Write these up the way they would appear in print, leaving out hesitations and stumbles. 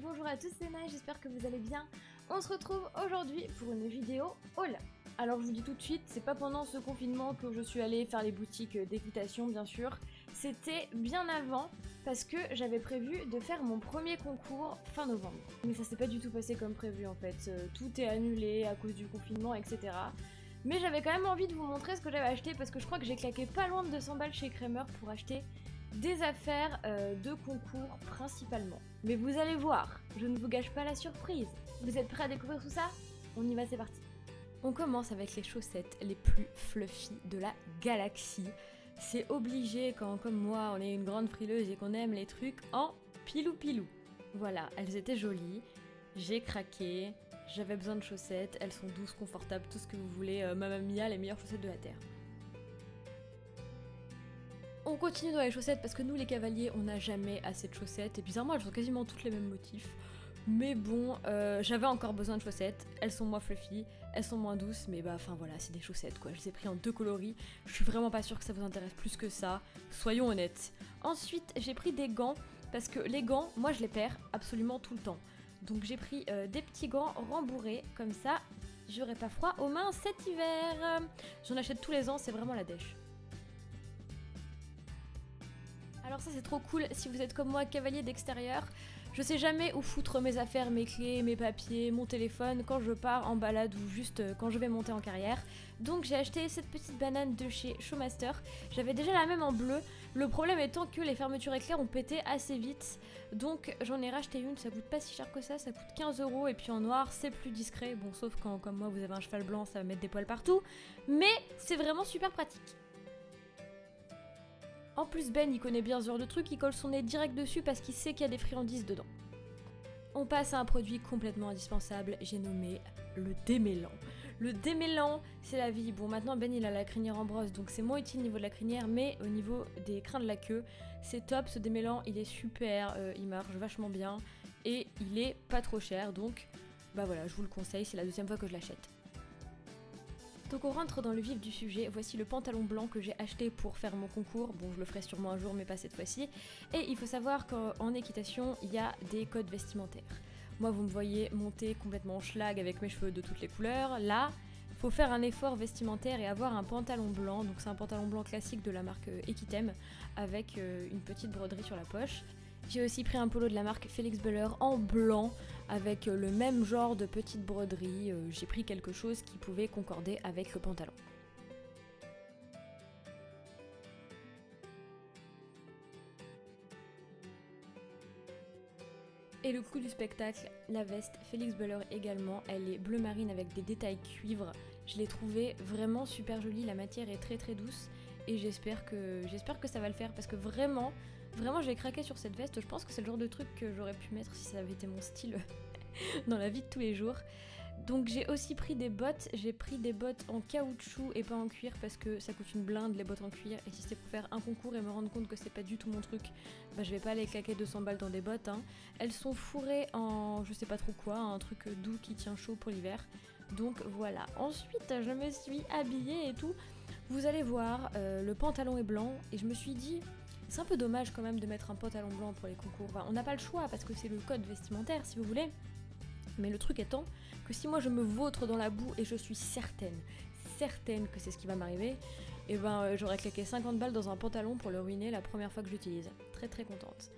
bonjour à tous, c'est Naï, j'espère que vous allez bien. On se retrouve aujourd'hui pour une vidéo haul. Alors je vous dis tout de suite, c'est pas pendant ce confinement que je suis allée faire les boutiques d'équitation bien sûr. C'était bien avant parce que j'avais prévu de faire mon premier concours fin novembre. Mais ça s'est pas du tout passé comme prévu en fait, tout est annulé à cause du confinement etc. Mais j'avais quand même envie de vous montrer ce que j'avais acheté parce que je crois que j'ai claqué pas loin de 200 balles chez Kramer pour acheter des affaires de concours principalement. Mais vous allez voir, je ne vous gâche pas la surprise. Vous êtes prêts à découvrir tout ça? On y va, c'est parti. On commence avec les chaussettes les plus fluffy de la galaxie. C'est obligé quand, comme moi, on est une grande frileuse et qu'on aime les trucs en pilou-pilou. Voilà, elles étaient jolies, j'ai craqué, j'avais besoin de chaussettes, elles sont douces, confortables, tout ce que vous voulez, Mamma Mia, les meilleures chaussettes de la Terre. On continue dans les chaussettes parce que nous les cavaliers on n'a jamais assez de chaussettes et bizarrement elles ont quasiment toutes les mêmes motifs. Mais bon, j'avais encore besoin de chaussettes, elles sont moins fluffy, elles sont moins douces, mais bah enfin voilà, c'est des chaussettes quoi. Je les ai pris en 2 coloris, je suis vraiment pas sûre que ça vous intéresse plus que ça, soyons honnêtes. Ensuite j'ai pris des gants parce que les gants, moi je les perds absolument tout le temps. Donc j'ai pris des petits gants rembourrés, comme ça j'aurai pas froid aux mains cet hiver. J'en achète tous les ans, c'est vraiment la dèche. Alors ça c'est trop cool, si vous êtes comme moi cavalier d'extérieur, je sais jamais où foutre mes affaires, mes clés, mes papiers, mon téléphone quand je pars en balade ou juste quand je vais monter en carrière. Donc j'ai acheté cette petite banane de chez Showmaster, j'avais déjà la même en bleu, le problème étant que les fermetures éclairs ont pété assez vite, donc j'en ai racheté une, ça coûte pas si cher que ça coûte 15 € et puis en noir c'est plus discret, bon sauf quand comme moi vous avez un cheval blanc ça va mettre des poils partout, mais c'est vraiment super pratique. En plus Ben il connaît bien ce genre de truc, il colle son nez direct dessus parce qu'il sait qu'il y a des friandises dedans. On passe à un produit complètement indispensable, j'ai nommé le démêlant. Le démêlant, c'est la vie. Bon maintenant Ben il a la crinière en brosse donc c'est moins utile au niveau de la crinière mais au niveau des crins de la queue, c'est top ce démêlant, il est super, il marche vachement bien et il est pas trop cher donc bah voilà je vous le conseille, c'est la deuxième fois que je l'achète. Donc on rentre dans le vif du sujet, voici le pantalon blanc que j'ai acheté pour faire mon concours, bon je le ferai sûrement un jour mais pas cette fois-ci, et il faut savoir qu'en équitation il y a des codes vestimentaires. Moi vous me voyez monter complètement en schlag avec mes cheveux de toutes les couleurs, là faut faire un effort vestimentaire et avoir un pantalon blanc, donc c'est un pantalon blanc classique de la marque Equitem avec une petite broderie sur la poche. J'ai aussi pris un polo de la marque Felix Buller en blanc avec le même genre de petite broderie. J'ai pris quelque chose qui pouvait concorder avec le pantalon. Et le clou du spectacle, la veste Felix Buller également, elle est bleu marine avec des détails cuivre. Je l'ai trouvée vraiment super jolie, la matière est très douce et j'espère que ça va le faire parce que vraiment j'ai craqué sur cette veste, je pense que c'est le genre de truc que j'aurais pu mettre si ça avait été mon style dans la vie de tous les jours. Donc j'ai aussi pris des bottes, j'ai pris des bottes en caoutchouc et pas en cuir parce que ça coûte une blinde les bottes en cuir et si c'est pour faire un concours et me rendre compte que c'est pas du tout mon truc, bah je vais pas aller claquer 200 balles dans des bottes hein. Elles sont fourrées en je sais pas trop quoi, un truc doux qui tient chaud pour l'hiver. Donc voilà, ensuite je me suis habillée et tout, vous allez voir, le pantalon est blanc et je me suis dit c'est un peu dommage quand même de mettre un pantalon blanc pour les concours, enfin, on n'a pas le choix parce que c'est le code vestimentaire si vous voulez. Mais le truc étant que si moi je me vautre dans la boue et je suis certaine que c'est ce qui va m'arriver, et ben j'aurais claqué 50 balles dans un pantalon pour le ruiner la première fois que j'utilise. Très contente.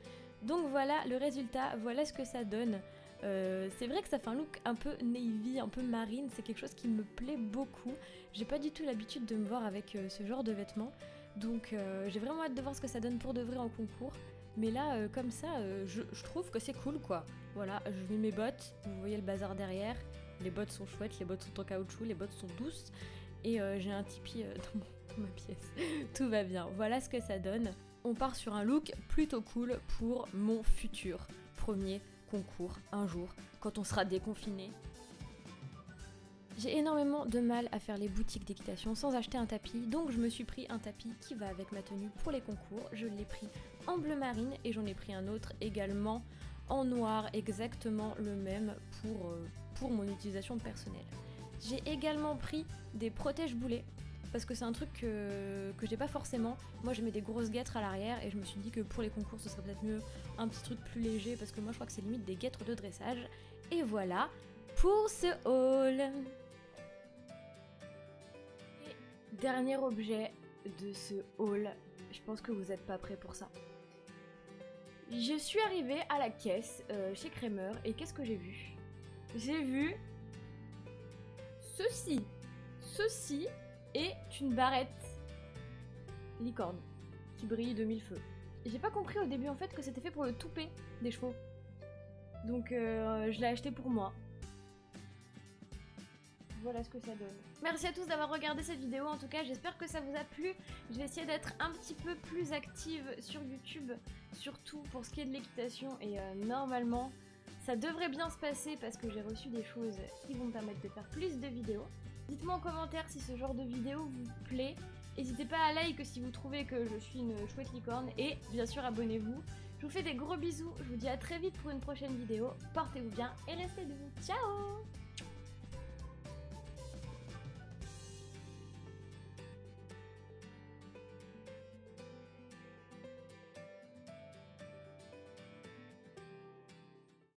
Donc voilà le résultat, voilà ce que ça donne. C'est vrai que ça fait un look un peu navy, un peu marine, c'est quelque chose qui me plaît beaucoup. J'ai pas du tout l'habitude de me voir avec ce genre de vêtements, donc j'ai vraiment hâte de voir ce que ça donne pour de vrai en concours. Mais là, comme ça, je trouve que c'est cool quoi. Voilà, je mets mes bottes, vous voyez le bazar derrière, les bottes sont chouettes, les bottes sont en caoutchouc, les bottes sont douces, et j'ai un tipi dans ma pièce. Tout va bien, voilà ce que ça donne. On part sur un look plutôt cool pour mon futur premier concours un jour, quand on sera déconfiné. J'ai énormément de mal à faire les boutiques d'équitation sans acheter un tapis, donc je me suis pris un tapis qui va avec ma tenue pour les concours. Je l'ai pris en bleu marine et j'en ai pris un autre également en noir, exactement le même pour mon utilisation personnelle. J'ai également pris des protège-boulets parce que c'est un truc que j'ai pas forcément. Moi je mets des grosses guêtres à l'arrière et je me suis dit que pour les concours ce serait peut-être mieux un petit truc plus léger parce que moi je crois que c'est limite des guêtres de dressage. Et voilà pour ce haul. Et dernier objet de ce haul, je pense que vous n'êtes pas prêts pour ça. Je suis arrivée à la caisse chez Kramer et qu'est-ce que j'ai vu? J'ai vu ceci. Ceci est une barrette licorne qui brille de mille feux. J'ai pas compris au début en fait que c'était fait pour le toupet des chevaux. Donc je l'ai acheté pour moi. Voilà ce que ça donne. Merci à tous d'avoir regardé cette vidéo, en tout cas j'espère que ça vous a plu. Je vais essayer d'être un petit peu plus active sur YouTube, surtout pour ce qui est de l'équitation et normalement ça devrait bien se passer parce que j'ai reçu des choses qui vont me permettre de faire plus de vidéos. Dites-moi en commentaire si ce genre de vidéo vous plaît. N'hésitez pas à like si vous trouvez que je suis une chouette licorne et bien sûr abonnez-vous. Je vous fais des gros bisous, je vous dis à très vite pour une prochaine vidéo. Portez-vous bien et restez debout. Ciao!